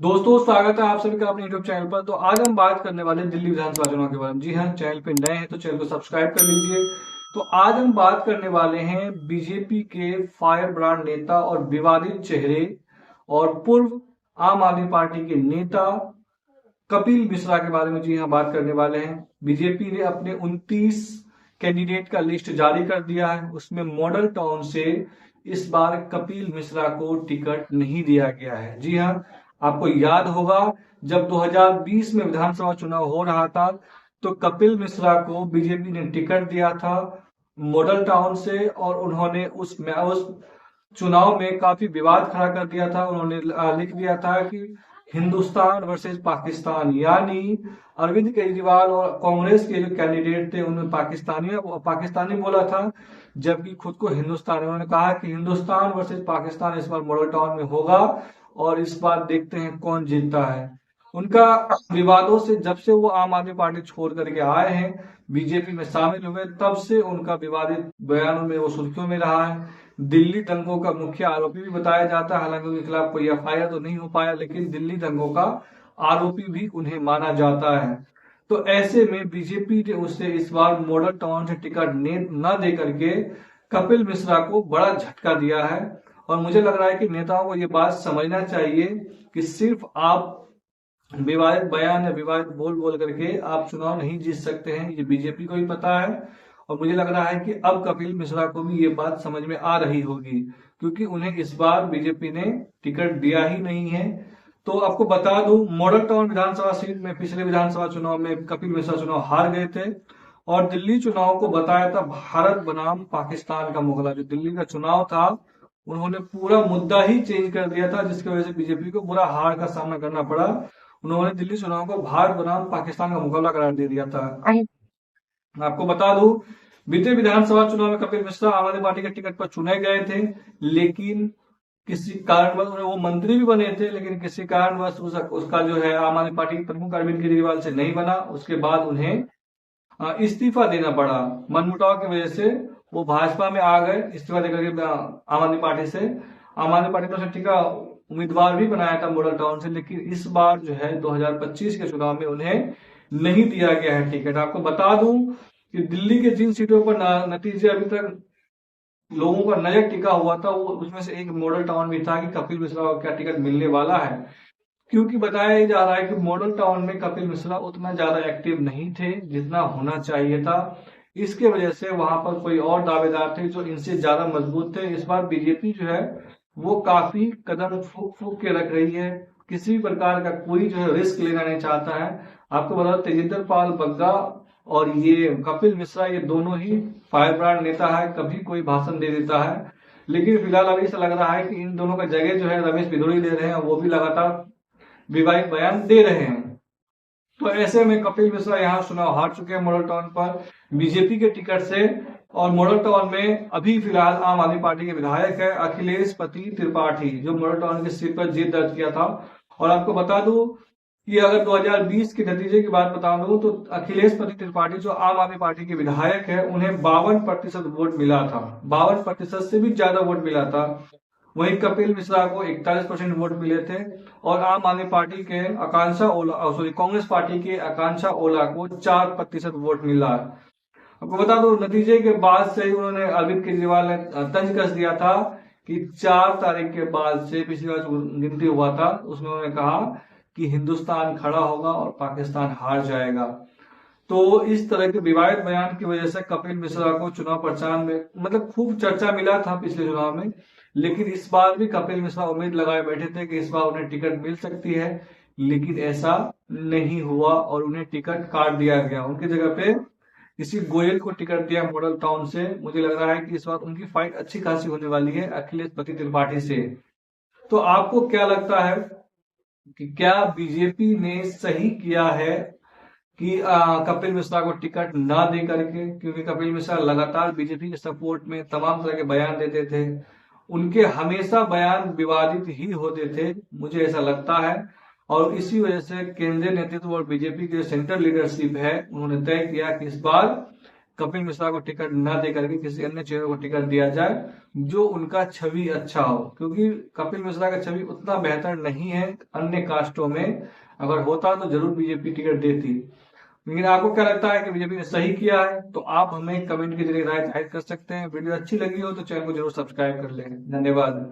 दोस्तों, स्वागत है आप सभी का अपने यूट्यूब चैनल पर। तो आज हम बात करने वाले हैं दिल्ली विधानसभा चुनाव के बारे में। जी हाँ, चैनल पे नए हैं तो चैनल को सब्सक्राइब कर लीजिए। तो आज हम बात करने वाले हैं बीजेपी के फायर ब्रांड नेता और विवादित चेहरे और पूर्व आम आदमी पार्टी के नेता कपिल मिश्रा के बारे में। जी हाँ, बात करने वाले हैं। बीजेपी ने अपने 29 कैंडिडेट का लिस्ट जारी कर दिया है। उसमें मॉडल टाउन से इस बार कपिल मिश्रा को टिकट नहीं दिया गया है। जी हाँ, आपको याद होगा जब 2020 में विधानसभा चुनाव हो रहा था तो कपिल मिश्रा को बीजेपी ने टिकट दिया था मॉडल टाउन से, और उन्होंने उस चुनाव में काफी विवाद खड़ा कर दिया था। उन्होंने लिख दिया था कि हिंदुस्तान वर्सेस पाकिस्तान, यानी अरविंद केजरीवाल और कांग्रेस के जो कैंडिडेट थे उन्होंने पाकिस्तानी बोला था, जबकि खुद को हिंदुस्तान, उन्होंने कहा कि हिंदुस्तान वर्सेस पाकिस्तान इस बार मॉडल टाउन में होगा और इस बार देखते हैं कौन जीतता है। उनका विवादों से, जब से वो आम आदमी पार्टी छोड़ करके आए हैं, बीजेपी में शामिल हुए, तब से उनका विवादित बयानों में वो सुर्खियों में रहा है। दिल्ली दंगों का मुख्य आरोपी भी बताया जाता है। हालांकि उनके खिलाफ कोई एफआईआर तो नहीं हो पाया, लेकिन दिल्ली दंगों का आरोपी भी उन्हें माना जाता है। तो ऐसे में बीजेपी ने उससे इस बार मॉडल टाउन से टिकट न दे करके कपिल मिश्रा को बड़ा झटका दिया है। और मुझे लग रहा है कि नेताओं को ये बात समझना चाहिए कि सिर्फ आप विवादित बयान या विवादित बोल बोल करके आप चुनाव नहीं जीत सकते हैं। ये बीजेपी को भी पता है, और मुझे लग रहा है कि अब कपिल मिश्रा को भी ये बात समझ में आ रही होगी, क्योंकि उन्हें इस बार बीजेपी ने टिकट दिया ही नहीं है। तो आपको बता दूं, मॉडल टाउन विधानसभा सीट में पिछले विधानसभा चुनाव में कपिल मिश्रा चुनाव हार गए थे, और दिल्ली चुनाव को बताया था भारत बनाम पाकिस्तान का मुकाबला। जो दिल्ली का चुनाव था, उन्होंने पूरा मुद्दा ही चेंज कर दिया था, जिसकी वजह से बीजेपी को बुरा हार का सामना करना पड़ा। उन्होंने दिल्ली चुनाव को भारत बनाम पाकिस्तान का मुकाबला करार दे दिया था। आपको बता दूं, बीते विधानसभा चुनाव में कपिल मिश्रा आम आदमी पार्टी के टिकट पर चुने गए थे, लेकिन किसी कारणवश वो मंत्री भी बने थे, लेकिन किसी कारणवश उसका जो है आम आदमी पार्टी के प्रमुख अरविंद केजरीवाल से नहीं बना। उसके बाद उन्हें इस्तीफा देना पड़ा। मनमुटाव की वजह से वो भाजपा में आ गए, इस्तीफा देकर के आम आदमी पार्टी से। आम आदमी पार्टी ने टिका उम्मीदवार भी बनाया था मॉडल टाउन से, लेकिन इस बार जो है 2025 के चुनाव में उन्हें नहीं दिया गया है टिकट। आपको बता दूं कि दिल्ली के जिन सीटों पर नतीजे अभी तक लोगों का नजर टिका हुआ था, वो उसमें से एक मॉडल टाउन भी था कि कपिल मिश्रा को क्या टिकट मिलने वाला है। क्योंकि बताया ही जा रहा है कि मॉडल टाउन में कपिल मिश्रा उतना ज्यादा एक्टिव नहीं थे जितना होना चाहिए था। इसके वजह से वहां पर कोई और दावेदार थे जो इनसे ज्यादा मजबूत थे। इस बार बीजेपी जो है वो काफी कदम फूक फूक के रख रही है। किसी भी प्रकार का कोई जो है रिस्क लेना नहीं चाहता है। आपको बता, तेजिंदर पाल बग्गा और ये कपिल मिश्रा, ये दोनों ही फायर ब्रांड नेता है, कभी कोई भाषण दे देता है। लेकिन फिलहाल अभी ऐसा लग रहा है कि इन दोनों का जगह जो है रमेश बिधूड़ी ले रहे हैं, वो भी लगातार विवादित बयान दे रहे हैं। तो ऐसे में कपिल मिश्रा यहाँ चुनाव हार चुके हैं मॉडल टाउन पर बीजेपी के टिकट से। और मॉडल टाउन में अभी फिलहाल आम आदमी पार्टी के विधायक है अखिलेश पति त्रिपाठी, जो मॉडल टाउन की सीट पर जीत दर्ज किया था। और आपको बता दूं कि अगर 2020 के नतीजे की बात बता दूं तो अखिलेश पति त्रिपाठी जो आम आदमी पार्टी के विधायक है, उन्हें 52% वोट मिला था। 52% से भी ज्यादा वोट मिला था। वहीं कपिल मिश्रा को 41% वोट मिले थे, और आम आदमी पार्टी के कांग्रेस पार्टी के आकांक्षा ओला को 4% वोट मिला। आपको बता दो, नतीजे के बाद से ही उन्होंने, अरविंद केजरीवाल ने तंज कस दिया था कि 4 तारीख के बाद से, पिछली बार गिनती हुआ था उसमें उन्होंने कहा कि हिंदुस्तान खड़ा होगा और पाकिस्तान हार जाएगा। तो इस तरह के विवादित बयान की वजह से कपिल मिश्रा को चुनाव प्रचार में मतलब खूब चर्चा मिला था पिछले चुनाव में। लेकिन इस बार भी कपिल मिश्रा उम्मीद लगाए बैठे थे कि इस बार उन्हें टिकट मिल सकती है, लेकिन ऐसा नहीं हुआ और उन्हें टिकट काट दिया गया। उनकी जगह पे किसी गोयल को टिकट दिया मॉडल टाउन से। मुझे लग रहा है कि इस बार उनकी फाइट अच्छी खासी होने वाली है अखिलेश पति त्रिपाठी से। तो आपको क्या लगता है कि क्या बीजेपी ने सही किया है कि कपिल मिश्रा को टिकट ना दे करके? क्योंकि कपिल मिश्रा लगातार बीजेपी के सपोर्ट में तमाम तरह के बयान देते थे। उनके हमेशा बयान विवादित ही होते थे, मुझे ऐसा लगता है। और इसी वजह से केंद्रीय नेतृत्व और बीजेपी के सेंट्रल लीडरशिप है, उन्होंने तय किया कि इस बार कपिल मिश्रा को टिकट न दे करके किसी अन्य चेहरे को टिकट दिया जाए जो उनका छवि अच्छा हो, क्योंकि कपिल मिश्रा का छवि उतना बेहतर नहीं है अन्य कास्टों में। अगर होता तो जरूर बीजेपी टिकट देती। लेकिन आपको क्या लगता है कि बीजेपी ने सही किया है? तो आप हमें कमेंट के जरिए राय जाहिर कर सकते हैं। वीडियो अच्छी लगी हो तो चैनल को जरूर सब्सक्राइब कर लें। धन्यवाद।